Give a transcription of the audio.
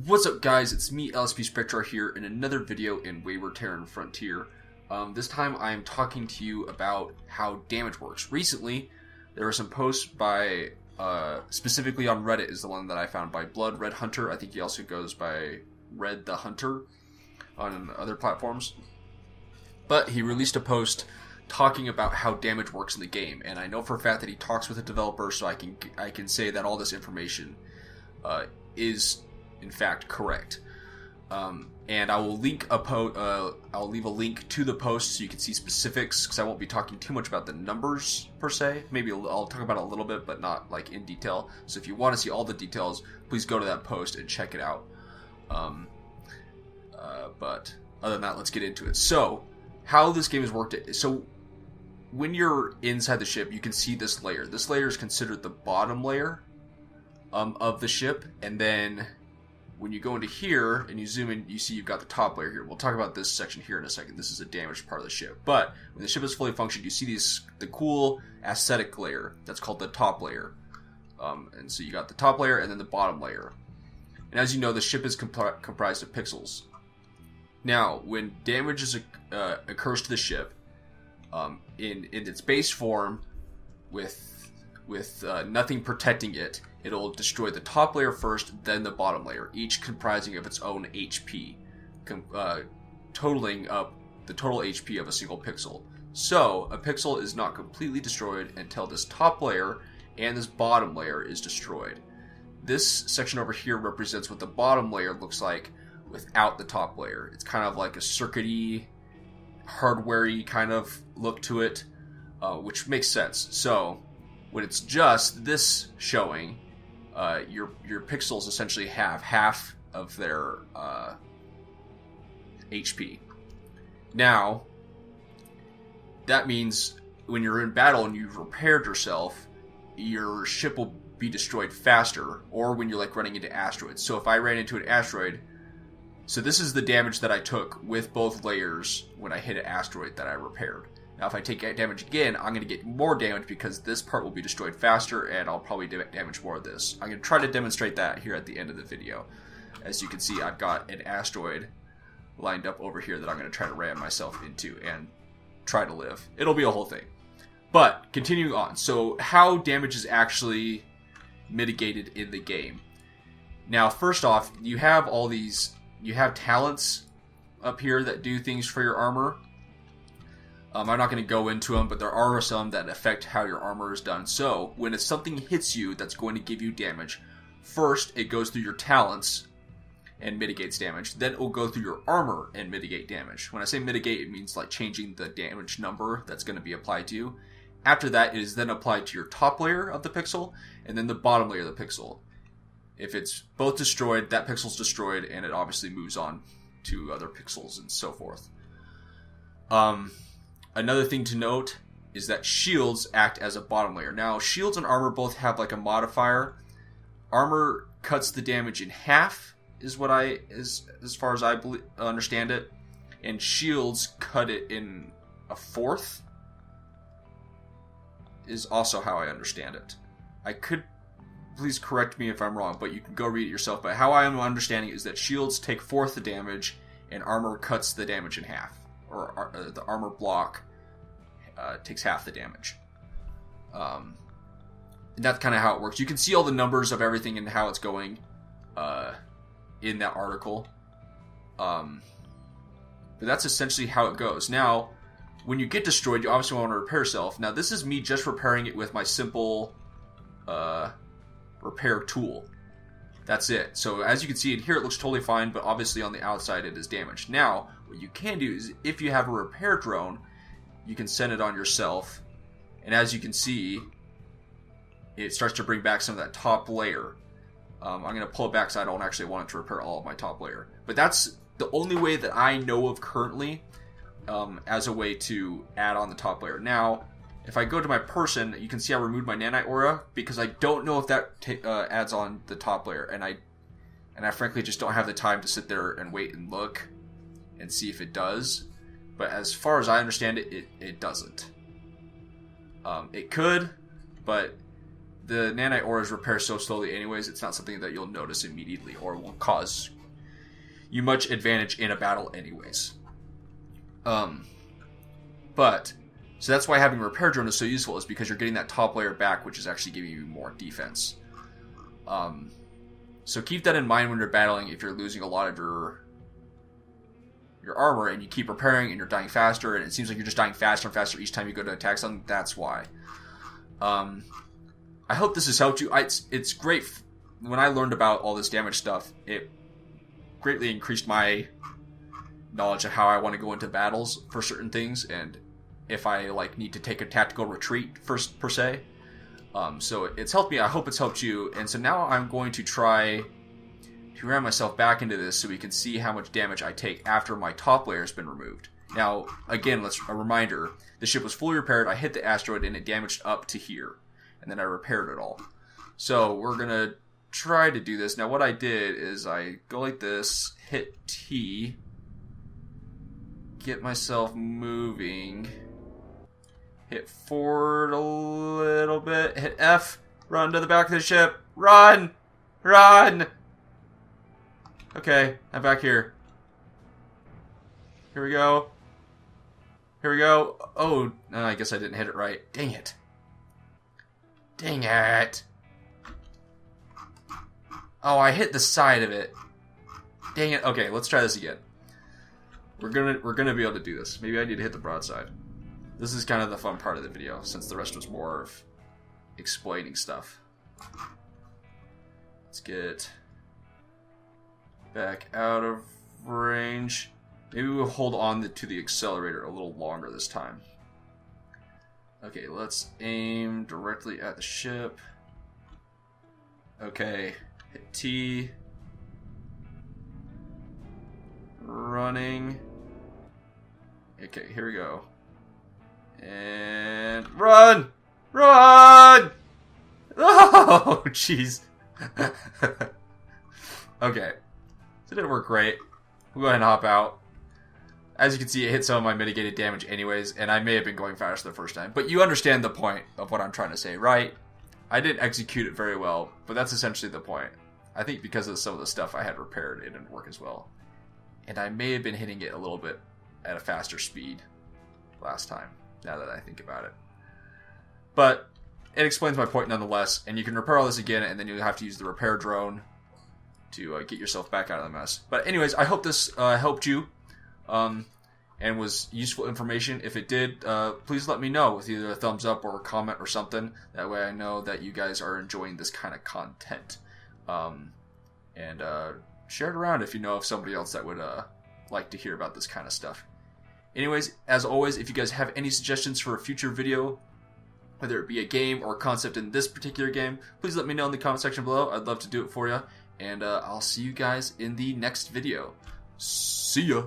What's up, guys? It's me, LSP Spectrar, here in another video in Wayward Terran Frontier. This time I am talking to you about how damage works. Recently, there were some posts by, specifically on Reddit is the one that I found, by Blood Red Hunter. I think he also goes by Red the Hunter on other platforms. But he released a post talking about how damage works in the game, and I know for a fact that he talks with a developer, so I can say that all this information is in fact correct. And I will link I'll leave a link to the post so you can see specifics, because I won't be talking too much about the numbers per se. Maybe I'll talk about it a little bit, but not like in detail. So if you want to see all the details, please go to that post and check it out. But other than that, let's get into it. So how this game is worked. So when you're inside the ship, you can see this layer. This layer is considered the bottom layer of the ship, and then when you go into here and you zoom in, you see you've got the top layer here. We'll talk about this section here in a second. This is a damaged part of the ship. But when the ship is fully functioned, you see the cool aesthetic layer. That's called the top layer. And so you got the top layer and then the bottom layer. And as you know, the ship is comprised of pixels. Now, when damage occurs to the ship, in its base form, with nothing protecting it, it'll destroy the top layer first, then the bottom layer, each comprising of its own HP, totaling up the total HP of a single pixel. So, a pixel is not completely destroyed until this top layer and this bottom layer is destroyed. This section over here represents what the bottom layer looks like without the top layer. It's kind of like a circuity, hardware-y kind of look to it, which makes sense. So, when it's just this showing, your pixels essentially have half of their HP. Now, that means when you're in battle and you've repaired yourself, your ship will be destroyed faster, or when you're like running into asteroids. So if I ran into an asteroid, so this is the damage that I took with both layers when I hit an asteroid that I repaired. Now, if I take damage again, I'm going to get more damage because this part will be destroyed faster, and I'll probably damage more of this. I'm going to try to demonstrate that here at the end of the video. As you can see, I've got an asteroid lined up over here that I'm going to try to ram myself into and try to live. It'll be a whole thing. But, continuing on. So, how damage is actually mitigated in the game. Now, first off, you have all these... You have talents up here that do things for your armor. I'm not going to go into them, but there are some that affect how your armor is done. So, when something hits you that's going to give you damage, first it goes through your talents and mitigates damage. Then it will go through your armor and mitigate damage. When I say mitigate, it means like changing the damage number that's going to be applied to you. After that, it is then applied to your top layer of the pixel, and then the bottom layer of the pixel. If it's both destroyed, that pixel's destroyed, and it obviously moves on to other pixels and so forth. Another thing to note is that shields act as a bottom layer. Now, shields and armor both have like a modifier. Armor cuts the damage in half, is what as far as I understand it, and shields cut it in a fourth. Is also how I understand it. Please correct me if I'm wrong, but you can go read it yourself. But how I am understanding it is that shields take fourth the damage, and armor cuts the damage in half. Or the armor block takes half the damage. And that's kind of how it works. You can see all the numbers of everything and how it's going in that article. But that's essentially how it goes. Now, when you get destroyed, you obviously want to repair yourself. Now, this is me just repairing it with my simple repair tool. That's it. So as you can see in here, it looks totally fine, but obviously on the outside it is damaged. Now, what you can do is, if you have a repair drone, you can send it on yourself, and as you can see, it starts to bring back some of that top layer. I'm going to pull it back because I don't actually want it to repair all of my top layer. But that's the only way that I know of currently as a way to add on the top layer. Now, if I go to my person, you can see I removed my nanite aura because I don't know if that adds on the top layer, and I frankly just don't have the time to sit there and wait and look and see if it does. But as far as I understand it, it doesn't. It could, but the nanite auras repair so slowly anyways, it's not something that you'll notice immediately or will cause you much advantage in a battle anyways. But so that's why having repair drone is so useful, is because you're getting that top layer back, which is actually giving you more defense. So keep that in mind when you're battling. If you're losing a lot of your armor and you keep repairing and you're dying faster, and it seems like you're just dying faster and faster each time you go to attack something, that's why. I hope this has helped you. It's great. When I learned about all this damage stuff, it greatly increased my knowledge of how I want to go into battles for certain things, and if I need to take a tactical retreat first per se. So it's helped me. I hope it's helped you. And so now I'm going to try to ram myself back into this so we can see how much damage I take after my top layer has been removed. Now, again, a reminder. The ship was fully repaired. I hit the asteroid and it damaged up to here. And then I repaired it all. So we're going to try to do this. Now, what I did is I go like this, hit T, get myself moving, hit forward a little bit, hit F, run to the back of the ship, run! Run! Okay, I'm back here. Here we go. Here we go. Oh, I guess I didn't hit it right. Dang it. Dang it. Oh, I hit the side of it. Dang it. Okay, let's try this again. We're gonna be able to do this. Maybe I need to hit the broadside. This is kind of the fun part of the video, since the rest was more of explaining stuff. Let's get back out of range. Maybe we'll hold on to the accelerator a little longer this time. Okay, let's aim directly at the ship. Okay, hit T. Running. Okay, here we go. And run! Run! Oh, jeez. Okay. So it didn't work great. We'll go ahead and hop out. As you can see, it hit some of my mitigated damage anyways, and I may have been going faster the first time. But you understand the point of what I'm trying to say, right? I didn't execute it very well, but that's essentially the point. I think because of some of the stuff I had repaired, it didn't work as well. And I may have been hitting it a little bit at a faster speed last time, now that I think about it. But it explains my point nonetheless, and you can repair all this again, and then you'll have to use the repair drone to get yourself back out of the mess. But anyways, I hope this helped you. And was useful information. If it did, please let me know with either a thumbs up or a comment or something. That way I know that you guys are enjoying this kind of content. And share it around if you know of somebody else that would like to hear about this kind of stuff. Anyways, as always, if you guys have any suggestions for a future video, whether it be a game or a concept in this particular game, please let me know in the comment section below. I'd love to do it for you. And I'll see you guys in the next video. See ya!